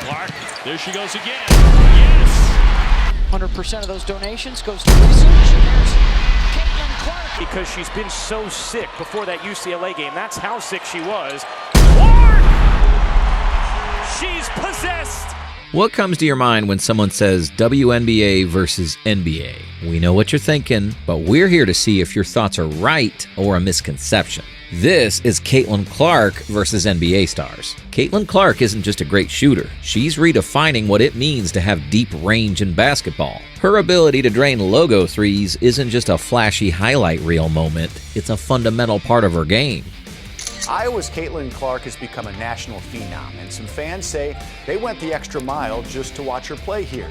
Clark, there she goes again. Yes! 100% of those donations goes to research. And there's Caitlin Clark. Because she's been so sick before that UCLA game. That's how sick she was. Clark! She's possessed! What comes to your mind when someone says WNBA versus NBA? We know what you're thinking, but we're here to see if your thoughts are right or a misconception. This is Caitlin Clark versus NBA stars. Caitlin Clark isn't just a great shooter. She's redefining what it means to have deep range in basketball. Her ability to drain logo threes isn't just a flashy highlight reel moment. It's a fundamental part of her game. Iowa's Caitlin Clark has become a national phenom, and some fans say they went the extra mile just to watch her play here.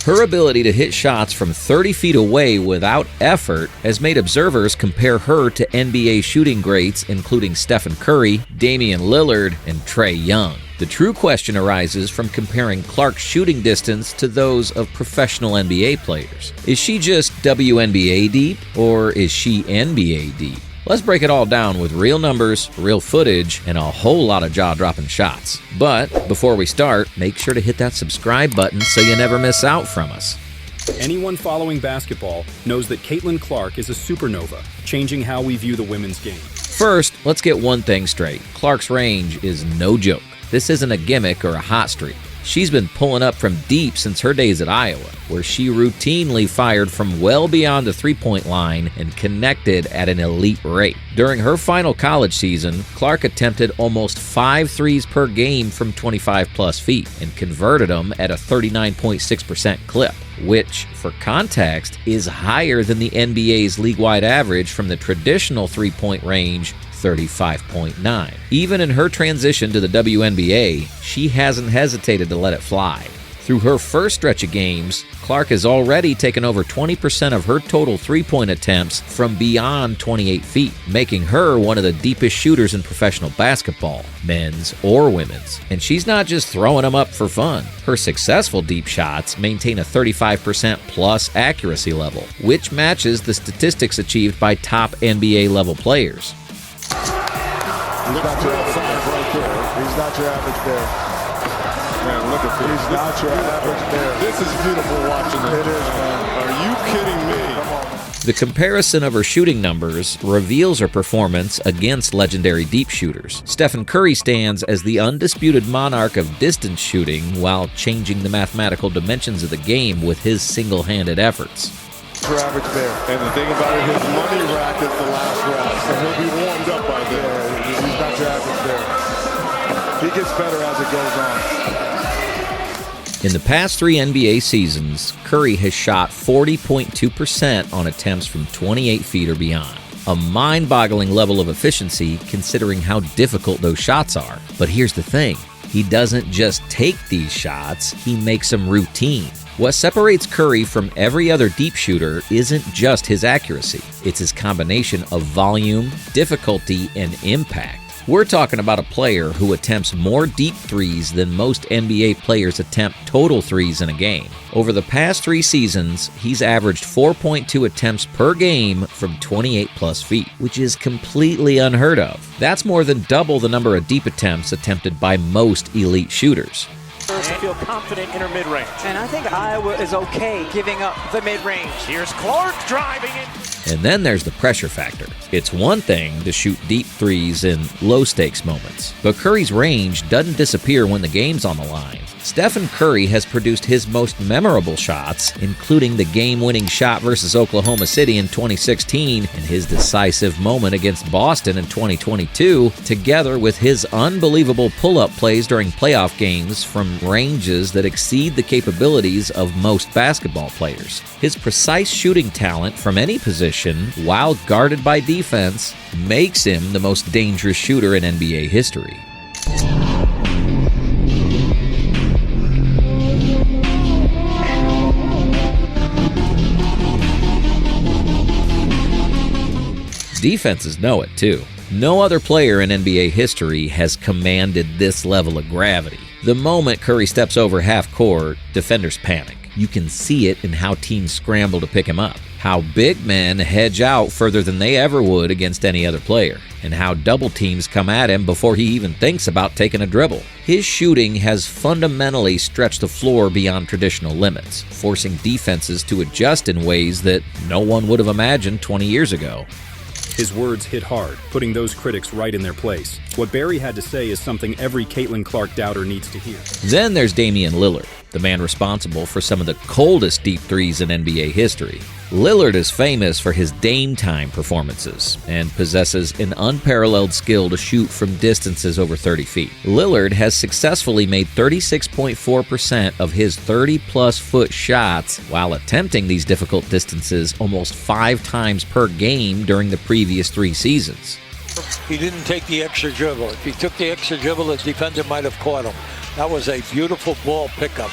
Her ability to hit shots from 30 feet away without effort has made observers compare her to NBA shooting greats including Steph Curry, Damian Lillard, and Trey Young. The true question arises from comparing Clark's shooting distance to those of professional NBA players. Is she just WNBA deep, or is she NBA deep? Let's break it all down with real numbers, real footage, and a whole lot of jaw-dropping shots. But before we start, make sure to hit that subscribe button so you never miss out from us. Anyone following basketball knows that Caitlin Clark is a supernova, changing how we view the women's game. First, let's get one thing straight. Clark's range is no joke. This isn't a gimmick or a hot streak. She's been pulling up from deep since her days at Iowa, where she routinely fired from well beyond the three-point line and connected at an elite rate. During her final college season, Clark attempted almost 5 threes per game from 25-plus feet and converted them at a 39.6% clip, which, for context, is higher than the NBA's league-wide average from the traditional three-point range, 35.9. Even in her transition to the WNBA, she hasn't hesitated to let it fly. Through her first stretch of games, Clark has already taken over 20% of her total three-point attempts from beyond 28 feet, making her one of the deepest shooters in professional basketball, men's or women's. And she's not just throwing them up for fun. Her successful deep shots maintain a 35% plus accuracy level, which matches the statistics achieved by top NBA level players. He's not your average right there. He's not your average there. Man, look at this. He's not your average there. This is beautiful watching it. It is, man. Are you kidding me? Come on, man. The comparison of her shooting numbers reveals her performance against legendary deep shooters. Steph Curry stands as the undisputed monarch of distance shooting while changing the mathematical dimensions of the game with his single-handed efforts. Your average there. And the thing about it, his money rack is the last rack, so he'll be warmed up by there. He's not your average there. He gets better as it goes on. In the past 3 NBA seasons, Curry has shot 40.2% on attempts from 28 feet or beyond. A mind-boggling level of efficiency considering how difficult those shots are. But here's the thing, he doesn't just take these shots, he makes them routine. What separates Curry from every other deep shooter isn't just his accuracy. It's his combination of volume, difficulty, and impact. We're talking about a player who attempts more deep threes than most NBA players attempt total threes in a game. Over the past 3 seasons, he's averaged 4.2 attempts per game from 28-plus feet, which is completely unheard of. That's more than double the number of deep attempts attempted by most elite shooters. To feel confident in her mid-range. And I think Iowa is okay giving up the mid-range. Here's Clark driving it. And then there's the pressure factor. It's one thing to shoot deep threes in low-stakes moments, but Curry's range doesn't disappear when the game's on the line. Steph Curry has produced his most memorable shots, including the game-winning shot versus Oklahoma City in 2016 and his decisive moment against Boston in 2022, together with his unbelievable pull-up plays during playoff games from ranges that exceed the capabilities of most basketball players. His precise shooting talent from any position, while guarded by defense, makes him the most dangerous shooter in NBA history. Defenses know it too. No other player in NBA history has commanded this level of gravity. The moment Curry steps over half court, defenders panic. You can see it in how teams scramble to pick him up. how big men hedge out further than they ever would against any other player, and how double teams come at him before he even thinks about taking a dribble. His shooting has fundamentally stretched the floor beyond traditional limits, forcing defenses to adjust in ways that no one would have imagined 20 years ago. His words hit hard, putting those critics right in their place. What Barry had to say is something every Caitlin Clark doubter needs to hear. Then there's Damian Lillard, the man responsible for some of the coldest deep threes in NBA history. Lillard is famous for his Dame time performances and possesses an unparalleled skill to shoot from distances over 30 feet. Lillard has successfully made 36.4% of his 30-plus foot shots while attempting these difficult distances almost 5 times per game during the previous 3 seasons. He didn't take the extra dribble. If he took the extra dribble, the defender might have caught him. That was a beautiful ball pickup.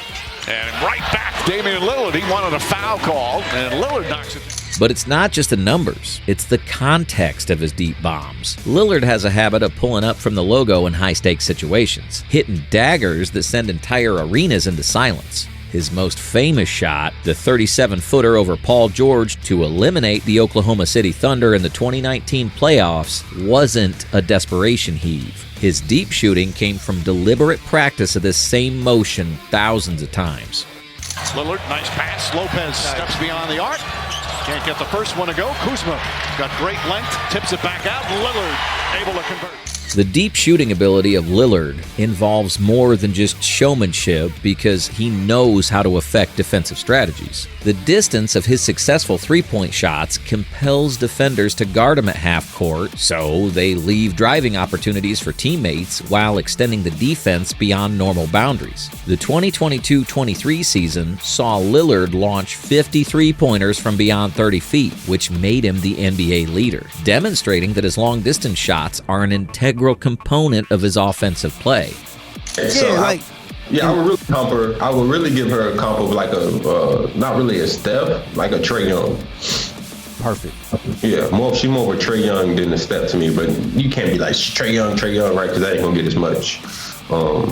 And right back, Damian Lillard. He wanted a foul call, and Lillard knocks it. But it's not just the numbers, it's the context of his deep bombs. Lillard has a habit of pulling up from the logo in high-stakes situations, hitting daggers that send entire arenas into silence. His most famous shot, the 37-footer over Paul George to eliminate the Oklahoma City Thunder in the 2019 playoffs, wasn't a desperation heave. His deep shooting came from deliberate practice of this same motion thousands of times. Lillard, nice pass. Lopez steps beyond the arc. Can't get the first one to go. Kuzma got great length, tips it back out. Lillard able to convert. The deep shooting ability of Lillard involves more than just showmanship because he knows how to affect defensive strategies. The distance of his successful three-point shots compels defenders to guard him at half court, so they leave driving opportunities for teammates while extending the defense beyond normal boundaries. The 2022-23 season saw Lillard launch 50 three-pointers from beyond 30 feet, which made him the NBA leader, demonstrating that his long-distance shots are an integral component of his offensive play. So I would really give her a comp of like a not really a Steph, like a Trey Young. Perfect. Yeah, she's more of a Trey Young than a Steph to me, but you can't be like Trey Young, right? Because that ain't gonna get as much pub,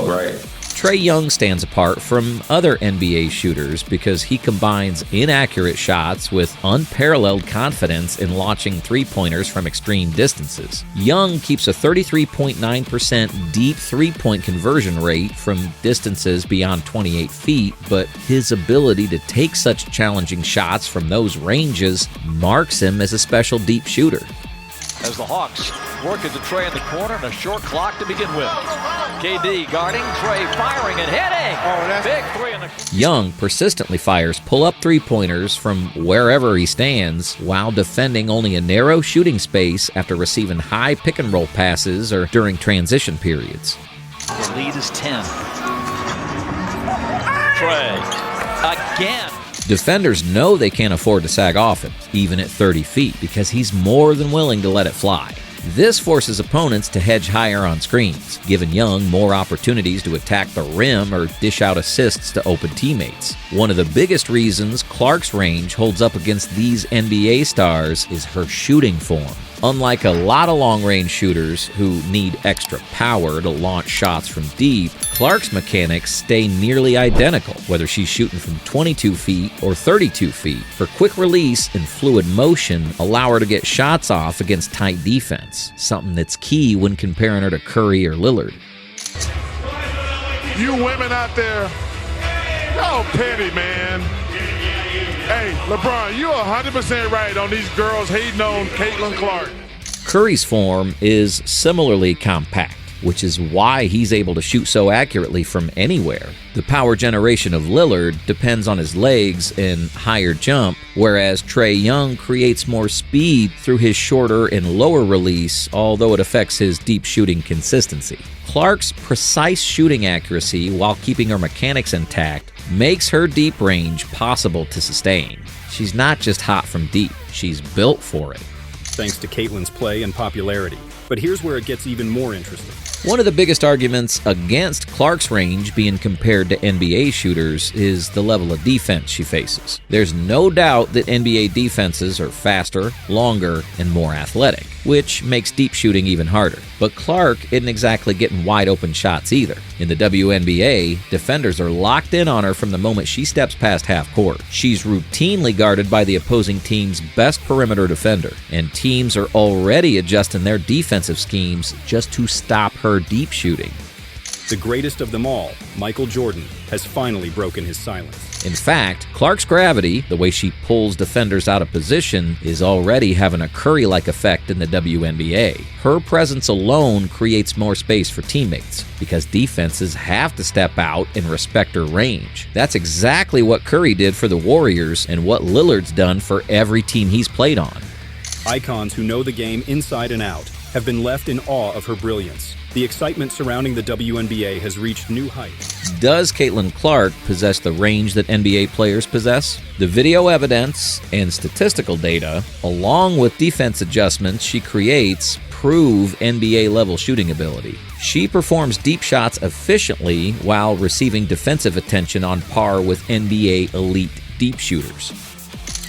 right? Trey Young stands apart from other NBA shooters because he combines inaccurate shots with unparalleled confidence in launching three-pointers from extreme distances. Young keeps a 33.9% deep three-point conversion rate from distances beyond 28 feet, but his ability to take such challenging shots from those ranges marks him as a special deep shooter. As the Hawks work into Trae in the corner and a short clock to begin with. KD guarding, Trae firing and hitting. Big three in the... Young persistently fires pull-up three-pointers from wherever he stands while defending only a narrow shooting space after receiving high pick-and-roll passes or during transition periods. The lead is 10. Trae again. Defenders know they can't afford to sag off him, even at 30 feet, because he's more than willing to let it fly. This forces opponents to hedge higher on screens, giving Young more opportunities to attack the rim or dish out assists to open teammates. One of the biggest reasons Clark's range holds up against these NBA stars is her shooting form. Unlike a lot of long-range shooters who need extra power to launch shots from deep, Clark's mechanics stay nearly identical, whether she's shooting from 22 feet or 32 feet. Her quick release and fluid motion allow her to get shots off against tight defense, something that's key when comparing her to Curry or Lillard. You women out there, y'all petty, man. Hey, LeBron, you're 100% right on these girls hating on Caitlin Clark. Curry's form is similarly compact, which is why he's able to shoot so accurately from anywhere. The power generation of Lillard depends on his legs and higher jump, whereas Trey Young creates more speed through his shorter and lower release, although it affects his deep shooting consistency. Clark's precise shooting accuracy while keeping her mechanics intact makes her deep range possible to sustain. She's not just hot from deep, she's built for it. Thanks to Caitlin's play and popularity. But here's where it gets even more interesting. One of the biggest arguments against Clark's range being compared to NBA shooters is the level of defense she faces. There's no doubt that NBA defenses are faster, longer, and more athletic, which makes deep shooting even harder. But Clark isn't exactly getting wide open shots either. In the WNBA, defenders are locked in on her from the moment she steps past half court. She's routinely guarded by the opposing team's best perimeter defender, and teams are already adjusting their defensive schemes just to stop her deep shooting. The greatest of them all, Michael Jordan, has finally broken his silence. In fact, Clark's gravity, the way she pulls defenders out of position, is already having a Curry-like effect in the WNBA. Her presence alone creates more space for teammates, because defenses have to step out and respect her range. That's exactly what Curry did for the Warriors and what Lillard's done for every team he's played on. Icons who know the game inside and out have been left in awe of her brilliance. The excitement surrounding the WNBA has reached new heights. Does Caitlin Clark possess the range that NBA players possess? The video evidence and statistical data, along with defense adjustments she creates, prove NBA-level shooting ability. She performs deep shots efficiently while receiving defensive attention on par with NBA elite deep shooters.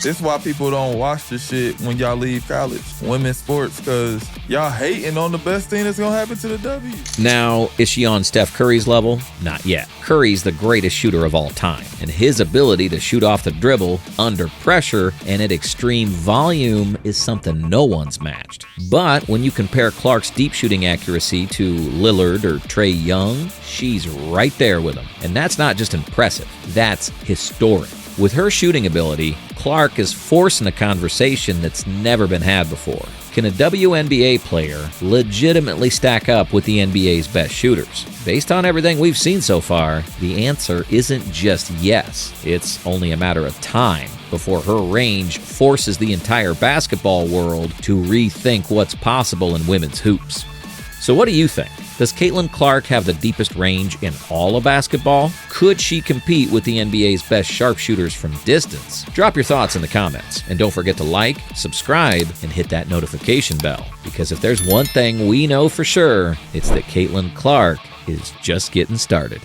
This is why people don't watch the shit when y'all leave college, women's sports, because y'all hating on the best thing that's going to happen to the W. Now, is she on Steph Curry's level? Not yet. Curry's the greatest shooter of all time, and his ability to shoot off the dribble, under pressure, and at extreme volume is something no one's matched. But when you compare Clark's deep shooting accuracy to Lillard or Trey Young, she's right there with him. And that's not just impressive, that's historic. With her shooting ability, Clark is forcing a conversation that's never been had before. Can a WNBA player legitimately stack up with the NBA's best shooters? Based on everything we've seen so far, the answer isn't just yes. It's only a matter of time before her range forces the entire basketball world to rethink what's possible in women's hoops. So what do you think? Does Caitlin Clark have the deepest range in all of basketball? Could she compete with the NBA's best sharpshooters from distance? Drop your thoughts in the comments, and don't forget to like, subscribe, and hit that notification bell, because if there's one thing we know for sure, it's that Caitlin Clark is just getting started.